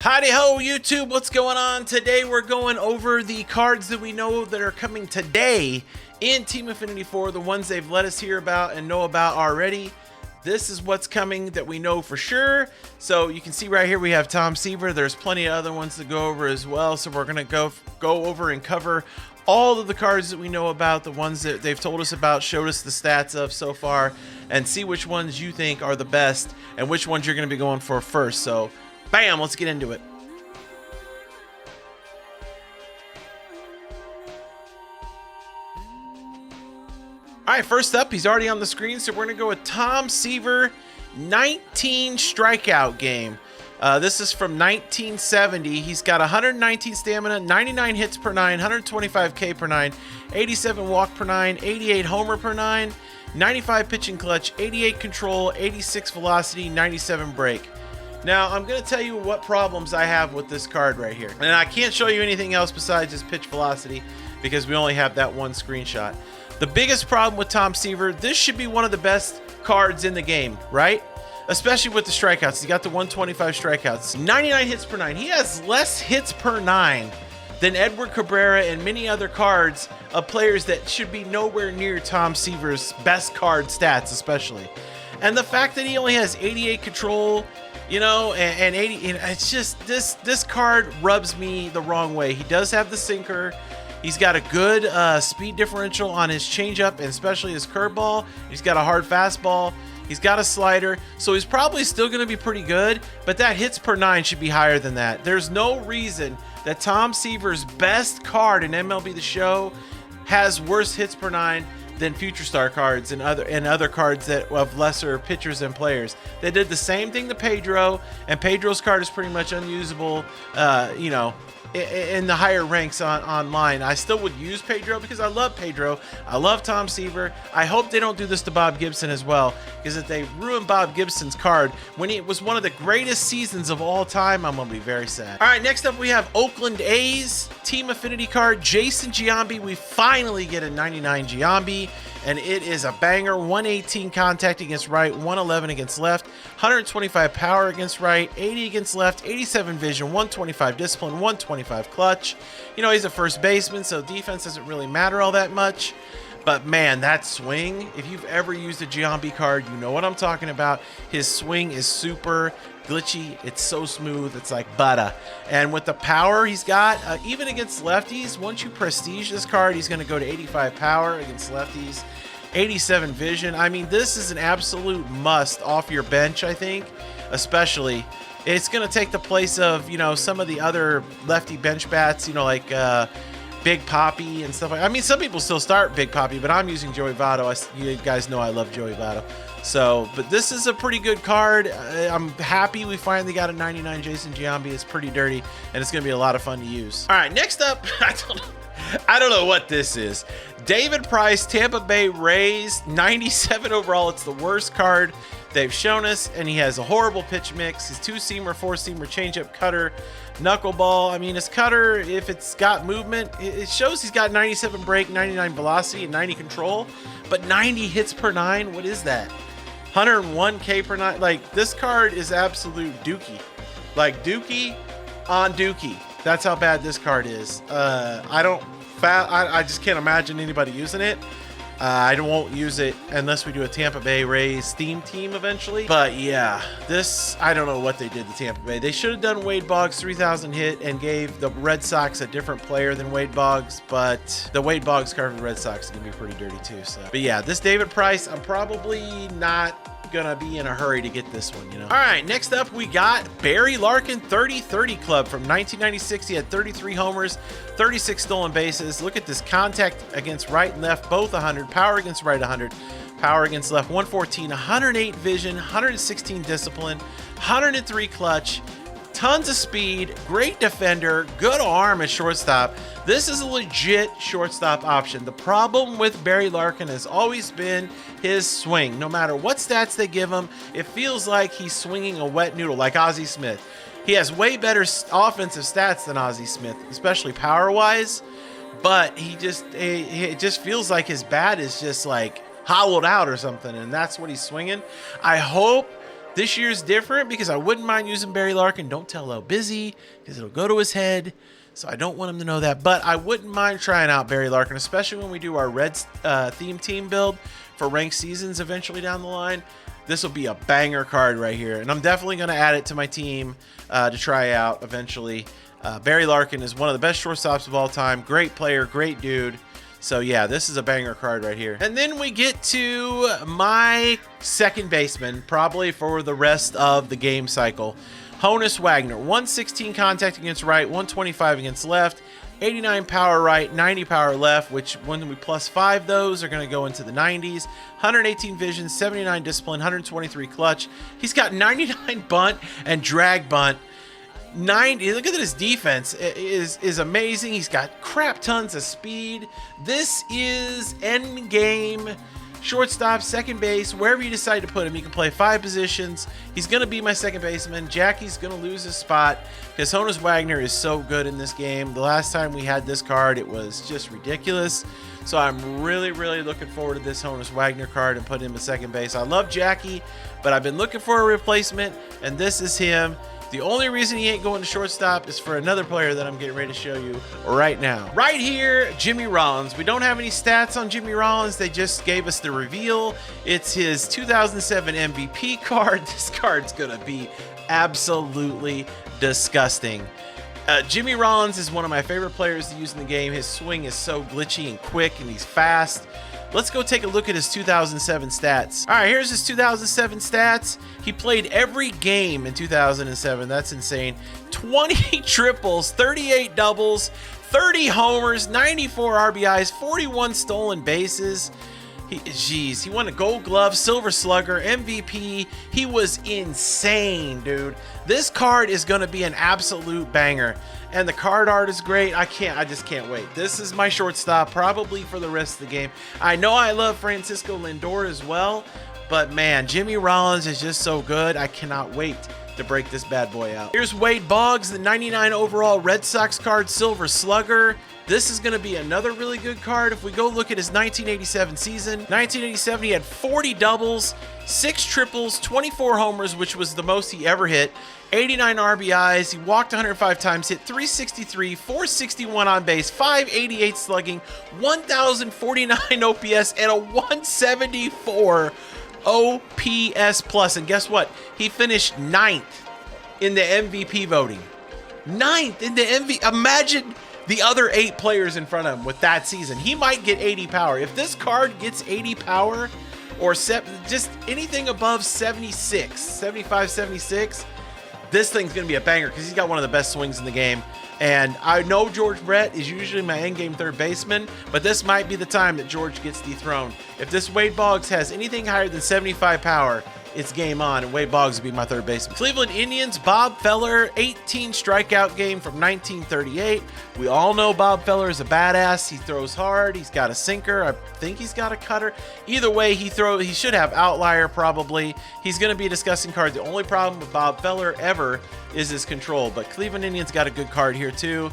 Howdy ho, YouTube, what's going on? Today we're going over the cards that we know that are coming today in Team Affinity 4, the ones they've let us hear about and know about already. This is what's coming that we know for sure. So you can see right here we have Tom Seaver. There's plenty of other ones to go over as well. So we're gonna go over and cover all of the cards that we know about, the ones that they've told us about, showed us the stats of so far, and see which ones you think are the best and which ones you're gonna be going for first. So bam, let's get into it. All right, first up, he's already on the screen, so we're going to go with Tom Seaver, 19 strikeout game. This is from 1970. He's got 119 stamina, 99 hits per 9, 125 K per 9, 87 walk per 9, 88 homer per 9, 95 pitching clutch, 88 control, 86 velocity, 97 break. Now, I'm going to tell you what problems I have with this card right here. And I can't show you anything else besides just pitch velocity because we only have that one screenshot. The biggest problem with Tom Seaver, this should be one of the best cards in the game, right? Especially with the strikeouts. He got the 125 strikeouts, 99 hits per 9. He has less hits per 9 than Edward Cabrera and many other cards of players that should be nowhere near Tom Seaver's best card stats, especially. And the fact that he only has 88 control, you know, and 80, it's just this card rubs me the wrong way. He does have the sinker. He's got a good speed differential on his changeup and especially his curveball. He's got a hard fastball. He's got a slider. So he's probably still going to be pretty good, but that hits per 9 should be higher than that. There's no reason that Tom Seaver's best card in MLB The Show has worse hits per 9 than Future Star cards and other cards that of lesser pitchers and players. They did the same thing to Pedro, and Pedro's card is pretty much unusable, you know, in the higher ranks online. I still would use Pedro because I love Pedro. I love Tom Seaver. I hope they don't do this to Bob Gibson as well, because if they ruin Bob Gibson's card when it was one of the greatest seasons of all time, I'm going to be very sad. All right, next up we have Oakland A's Team Affinity card, Jason Giambi. We finally get a 99 Giambi, and it is a banger. 118 contact against right, 111 against left, 125 power against right, 80 against left, 87 vision, 125 discipline, 125 clutch. You know, he's a first baseman, so defense doesn't really matter all that much. But man, that swing, if you've ever used a Giambi card, you know what I'm talking about. His swing is super glitchy. It's so smooth. It's like butter. And with the power he's got, even against lefties, once you prestige this card, he's going to go to 85 power against lefties, 87 vision. I mean, this is an absolute must off your bench, I think, especially. It's going to take the place of, you know, some of the other lefty bench bats, you know, like Big Papi and stuff like that. I mean, some people still start Big Papi, but I'm using Joey Votto. You guys know I love Joey Votto. So, but this is a pretty good card. I'm happy we finally got a 99 Jason Giambi. It's pretty dirty, and it's going to be a lot of fun to use. All right, next up, I don't know what this is. David Price, Tampa Bay Rays, 97 overall. It's the worst card they've shown us, and he has a horrible pitch mix. His two-seamer, four-seamer, changeup, cutter, knuckleball. I mean, his cutter, if it's got movement, it shows he's got 97 break, 99 velocity, and 90 control, but 90 hits per 9, what is that? 101 K per 9. Like, this card is absolute dookie. Like, dookie on dookie. That's how bad this card is. I just can't imagine anybody using it. I won't use it unless we do a Tampa Bay Rays theme team eventually. But yeah, this, I don't know what they did to Tampa Bay. They should have done Wade Boggs 3,000 hit and gave the Red Sox a different player than Wade Boggs. But the Wade Boggs card for the Red Sox is going to be pretty dirty too. So, but yeah, this David Price, I'm probably not gonna be in a hurry to get this one, you know. All right, next up we got Barry Larkin, 30-30 club from 1996. He had 33 homers, 36 stolen bases. Look at this contact against right and left, both 100. Power against right, 100. Power against left, 114. 108 vision, 116 discipline, 103 clutch. Tons of speed, great defender, good arm at shortstop. This is a legit shortstop option. The problem with Barry Larkin has always been his swing. No matter what stats they give him, it feels like he's swinging a wet noodle, like Ozzie Smith. He has way better offensive stats than Ozzie Smith, especially power-wise, but it just feels like his bat is just like hollowed out or something, and that's what he's swinging. I hope This year's different because I wouldn't mind using Barry Larkin. Don't tell how busy because it'll go to his head. So I don't want him to know that. But I wouldn't mind trying out Barry Larkin, especially when we do our Reds theme team build for ranked seasons eventually down the line. This will be a banger card right here. And I'm definitely going to add it to my team to try out eventually. Barry Larkin is one of the best shortstops of all time. Great player, great dude. So yeah, this is a banger card right here. And then we get to my second baseman, probably for the rest of the game cycle. Honus Wagner, 116 contact against right, 125 against left, 89 power right, 90 power left, which when we +5 those are going to go into the 90s. 118 vision, 79 discipline, 123 clutch. He's got 99 bunt and drag bunt. Look at his defense is amazing. He's got crap tons of speed. This is end game shortstop, second base, wherever you decide to put him. He can play 5 positions. He's going to be my second baseman. Jackie's going to lose his spot because Honus Wagner is so good in this game. The last time we had this card, it was just ridiculous. So I'm really, really looking forward to this Honus Wagner card and putting him at second base. I love Jackie, but I've been looking for a replacement, and this is him. The only reason he ain't going to shortstop is for another player that I'm getting ready to show you right now. Right here, Jimmy Rollins. We don't have any stats on Jimmy Rollins. They just gave us the reveal. It's his 2007 MVP card. This card's going to be absolutely disgusting. Jimmy Rollins is one of my favorite players to use in the game. His swing is so glitchy and quick, and he's fast. Let's go take a look at his 2007 stats. All right, here's his 2007 stats. He played every game in 2007. That's insane. 20 triples, 38 doubles, 30 homers, 94 RBIs, 41 stolen bases. He won a Gold Glove, Silver Slugger, MVP. He was insane, dude. This card is going to be an absolute banger. And the card art is great. I just can't wait. This is my shortstop probably for the rest of the game. I know I love Francisco Lindor as well, but man, Jimmy Rollins is just so good. I cannot wait to break this bad boy out. Here's Wade Boggs, the 99 overall Red Sox card, Silver Slugger. This is going to be another really good card. If we go look at his 1987 season, 1987, he had 40 doubles, 6 triples, 24 homers, which was the most he ever hit, 89 RBIs. He walked 105 times, hit 363, 461 on base, 588 slugging, 1,049 OPS, and a 174 OPS plus. And guess what? He finished 9th in the MVP voting. 9th in the MVP. Imagine the other 8 players in front of him with that season. He might get 80 power. If this card gets 80 power or just anything above 76, 75, 76, this thing's going to be a banger because he's got one of the best swings in the game. And I know George Brett is usually my endgame third baseman, but this might be the time that George gets dethroned. If this Wade Boggs has anything higher than 75 power, it's game on, and Wade Boggs will be my third baseman. Cleveland Indians, Bob Feller, 18 strikeout game from 1938. We all know Bob Feller is a badass. He throws hard. He's got a sinker. I think he's got a cutter. Either way, he should have outlier probably. He's going to be a disgusting card. The only problem with Bob Feller ever is his control, but Cleveland Indians got a good card here too.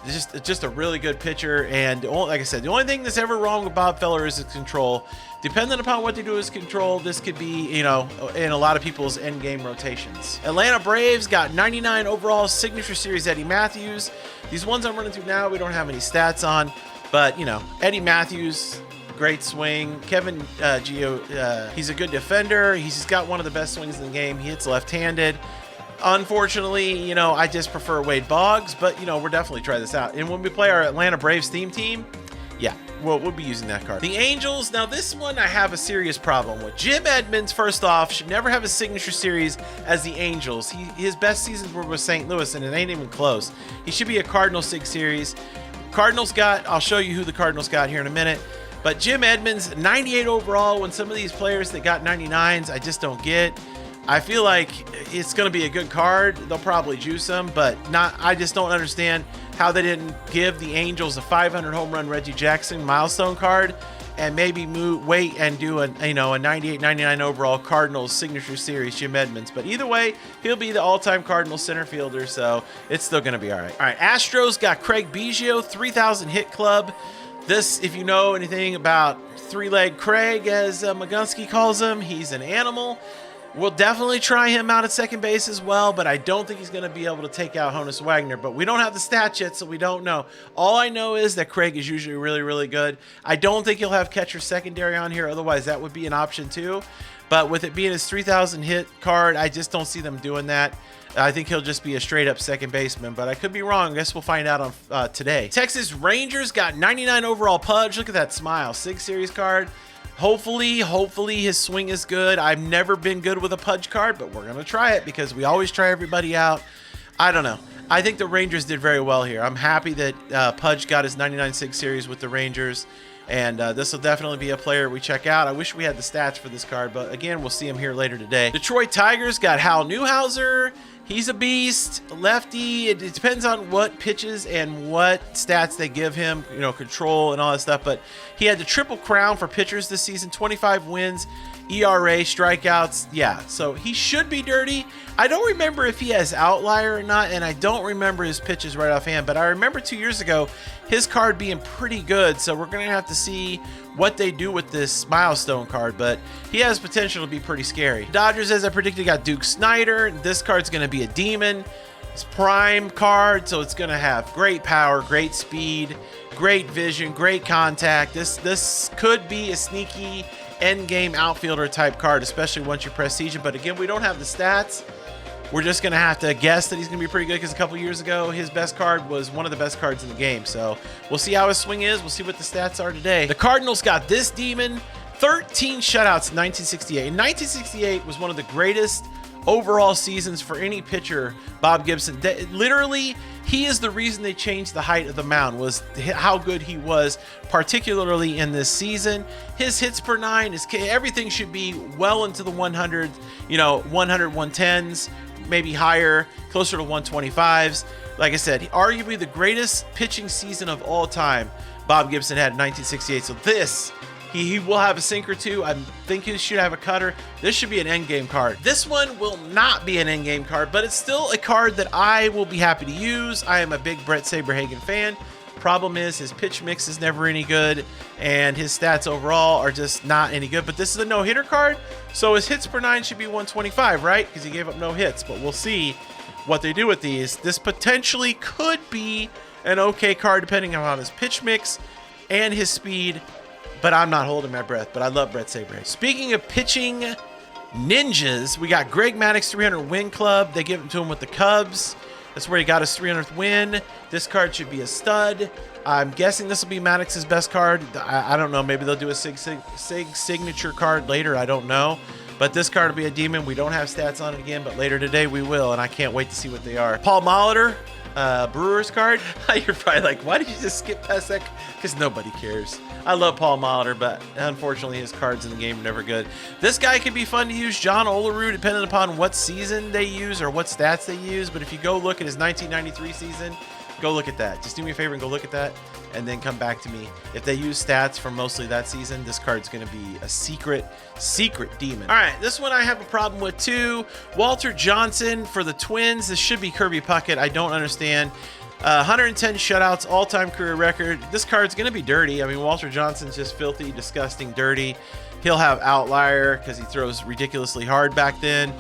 Just a really good pitcher, and like I said, the only thing that's ever wrong with Bob Feller is his control. Depending upon what they do with his control, this could be, in a lot of people's end game rotations. Atlanta Braves got 99 overall Signature Series Eddie Matthews. These ones I'm running through now, we don't have any stats on, but Eddie Matthews, great swing. Kevin Gio, he's a good defender. He's just got one of the best swings in the game. He hits left-handed. Unfortunately, I just prefer Wade Boggs, but, we'll definitely try this out. And when we play our Atlanta Braves theme team, yeah, we'll be using that card. The Angels, now this one I have a serious problem with. Jim Edmonds, first off, should never have a signature series as the Angels. His best seasons were with St. Louis, and it ain't even close. He should be a Cardinal Sig series. I'll show you who the Cardinals got here in a minute. But Jim Edmonds, 98 overall, when some of these players that got 99s, I just don't get. I feel like it's going to be a good card. They'll probably juice them, but I just don't understand how they didn't give the Angels a 500 home run Reggie Jackson milestone card and maybe wait and do a 98-99 overall Cardinals signature series Jim Edmonds. But either way, he'll be the all-time Cardinals center fielder, so it's still going to be all right. All right, Astros got Craig Biggio, 3,000 hit club. This, if you know anything about three-leg Craig, as Magunsky calls him, he's an animal. We'll definitely try him out at second base as well, but I don't think he's going to be able to take out Honus Wagner. But we don't have the stats yet, so we don't know. All I know is that Craig is usually really, really good. I don't think he'll have catcher secondary on here. Otherwise, that would be an option too. But with it being his 3,000 hit card, I just don't see them doing that. I think he'll just be a straight up second baseman, but I could be wrong. I guess we'll find out on today. Texas Rangers got 99 overall Pudge. Look at that smile. 6 series card. Hopefully his swing is good. I've never been good with a Pudge card, but we're going to try it because we always try everybody out. I don't know. I think the Rangers did very well here. I'm happy that Pudge got his 99 6 series with the Rangers, and this will definitely be a player we check out. I wish we had the stats for this card, but again, we'll see him here later today. Detroit Tigers got Hal Newhouser. He's a beast, lefty. It depends on what pitches and what stats they give him, you know, control and all that stuff. But he had the triple crown for pitchers this season, 25 wins, ERA, strikeouts. Yeah, so he should be dirty. I don't remember if he has outlier or not, and I don't remember his pitches right offhand. But I remember 2 years ago his card being pretty good. So we're going to have to see what they do with this milestone card, but he has potential to be pretty scary. Dodgers, as I predicted, got Duke Snyder. This card's going to be a demon. It's prime card, so it's going to have great power, great speed, great vision, great contact. This could be a sneaky end game outfielder type card, especially once you press Seaver. But again, we don't have the stats. We're just going to have to guess that he's going to be pretty good because a couple years ago, his best card was one of the best cards in the game. So we'll see how his swing is. We'll see what the stats are today. The Cardinals got this demon, 13 shutouts in 1968. In 1968 was one of the greatest overall seasons for any pitcher, Bob Gibson. Literally, he is the reason they changed the height of the mound, was how good he was, particularly in this season. His hits per 9, everything should be well into the 100s, you know, 100, 110s, maybe higher, closer to 125s. Like I said, arguably the greatest pitching season of all time Bob Gibson had in 1968. So this, he will have a sinker too. I think he should have a cutter. This should be an endgame card. This one will not be an endgame card, but it's still a card that I will be happy to use. I am a big Brett Saberhagen fan. Problem is his pitch mix is never any good, and his stats overall are just not any good. But this is a no-hitter card, so his hits per 9 should be 125, right? Because he gave up no hits, but we'll see what they do with these. This potentially could be an okay card depending on his pitch mix and his speed, but I'm not holding my breath. But I love Brett Saberhagen. Speaking of pitching ninjas, we got Greg Maddox 300 win club. They give it to him with the Cubs. That's where he got his 300th win. This card should be a stud. I'm guessing this will be Maddox's best card. I don't know. Maybe they'll do a Sig signature card later. I don't know. But this card will be a demon. We don't have stats on it again, but later today we will, and I can't wait to see what they are. Paul Molitor, Brewers card. You're probably like, why did you just skip past that? Because nobody cares. I love Paul Molitor, but unfortunately his cards in the game are never good. This guy could be fun to use, John Olerud, depending upon what season they use or what stats they use. But if you go look at his 1993 season, go look at that. Just do me a favor and go look at that, and then come back to me. If they use stats from mostly that season, this card's going to be a secret demon. All right, this one I have a problem with too. Walter Johnson for the Twins. This should be Kirby Puckett. I don't understand. 110 shutouts, all-time career record. This card's going to be dirty. I mean, Walter Johnson's just filthy, disgusting, dirty. He'll have outlier because he throws ridiculously hard back then.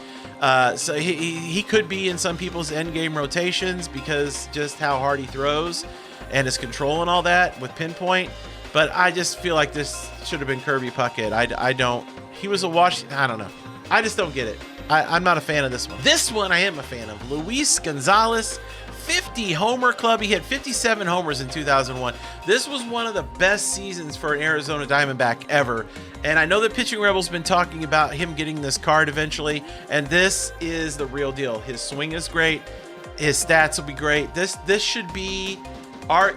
So he could be in some people's endgame rotations because just how hard he throws and his control and all that with pinpoint. But I just feel like this should have been Kirby Puckett. I don't. He was a wash. I don't know. I just don't get it. I'm not a fan of this one. This one I am a fan of. Luis Gonzalez. 50 homer club. He had 57 homers in 2001. This was one of the best seasons for an Arizona Diamondback ever. And I know that Pitching Rebel's been talking about him getting this card eventually, and this is the real deal. His swing is great. His stats will be great. This should be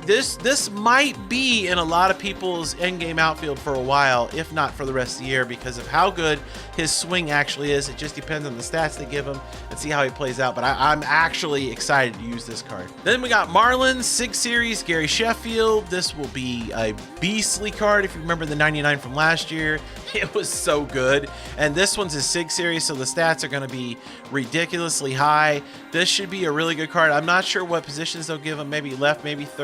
this might be in a lot of people's endgame outfield for a while, if not for the rest of the year, because of how good his swing actually is. It just depends on the stats they give him and see how he plays out. But I'm actually excited to use this card. Then we got Marlins 6 series, Gary Sheffield. This will be a beastly card. If you remember the 99 from last year, it was so good. And this one's his 6 series, so the stats are going to be ridiculously high. This should be a really good card. I'm not sure what positions they'll give him. Maybe left, maybe third.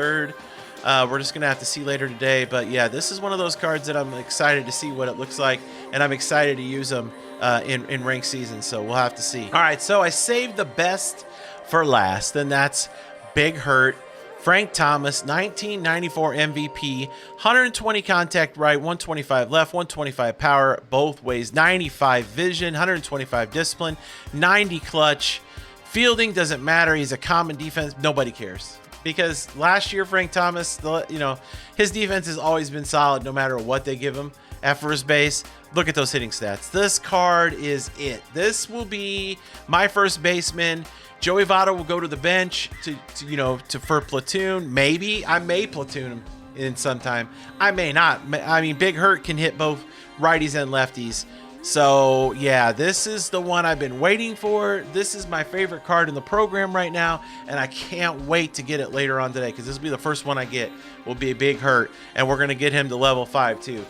We're just going to have to see later today. But yeah, this is one of those cards that I'm excited to see what it looks like, and I'm excited to use them in ranked season. So we'll have to see. All right, so I saved the best for last, and that's Big Hurt. Frank Thomas, 1994 MVP, 120 contact right, 125 left, 125 power, both ways, 95 vision, 125 discipline, 90 clutch. Fielding doesn't matter. He's a common defense. Nobody cares. Because last year, Frank Thomas, his defense has always been solid no matter what they give him at first base. Look at those hitting stats. This card is it. This will be my first baseman. Joey Votto will go to the bench for platoon. Maybe I may platoon him in some time. I may not. I mean, Big Hurt can hit both righties and lefties. So yeah, this is the one I've been waiting for. This is my favorite card in the program right now, and I can't wait to get it later on today, because this will be the first one I get. Will be a Big Hurt, and we're gonna get him to level 5 too.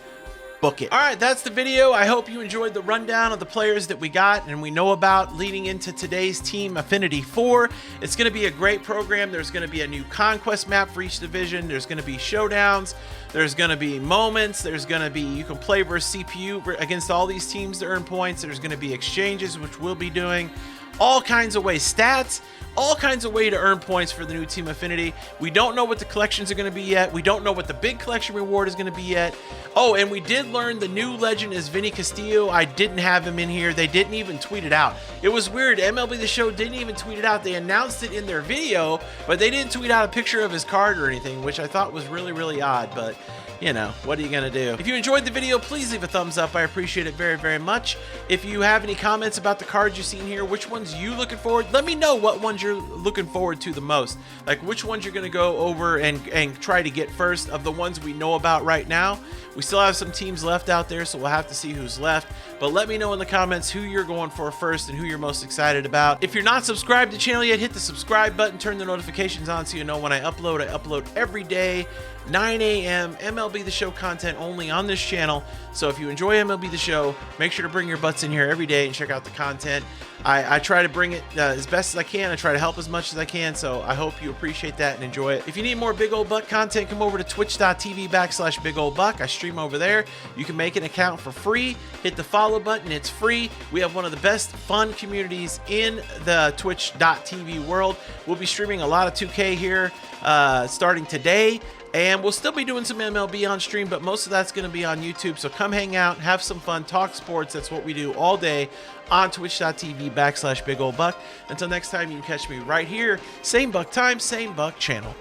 Book it. All right, that's the video. I hope you enjoyed the rundown of the players that we got and we know about leading into today's Team Affinity 4. It's going to be a great program. There's going to be a new conquest map for each division. There's going to be showdowns. There's going to be moments. There's going to be, you can play versus CPU against all these teams to earn points. There's going to be exchanges, which we'll be doing. All kinds of ways, stats, all kinds of way to earn points for the new Team Affinity. We don't know what the collections are going to be yet. We don't know what the big collection reward is going to be yet. Oh, and we did learn the new legend is Vinnie Castillo. I didn't have him in here. They didn't even tweet it out. It was weird. MLB The Show didn't even tweet it out. They announced it in their video, but they didn't tweet out a picture of his card or anything, which I thought was really, really odd. But you know, what are you going to do? If you enjoyed the video, please leave a thumbs up. I appreciate it very, very much. If you have any comments about the cards you've seen here, which ones you looking forward, let me know what ones you're looking forward to the most. Like which ones you're going to go over and try to get first of the ones we know about right now. We still have some teams left out there, so we'll have to see who's left. But let me know in the comments who you're going for first and who you're most excited about. If you're not subscribed to the channel yet, hit the subscribe button, turn the notifications on so you know when I upload. I upload every day, 9 a.m. MLB The Show content only on this channel. So if you enjoy MLB The Show, make sure to bring your butts in here every day and check out the content. I try to bring it as best as I can. I try to help as much as I can, so I hope you appreciate that and enjoy it. If you need more Big Ol' Buck content, come over to twitch.tv/BigOldBuck. I stream over there. You can make an account for free. Hit the follow button. It's free. We have one of the best fun communities in the twitch.tv world. We'll be streaming a lot of 2K here starting today. And we'll still be doing some MLB on stream, but most of that's going to be on YouTube. So come hang out, have some fun, talk sports. That's what we do all day on twitch.tv/BigOldBuck. Until next time, you can catch me right here. Same Buck time, same Buck channel.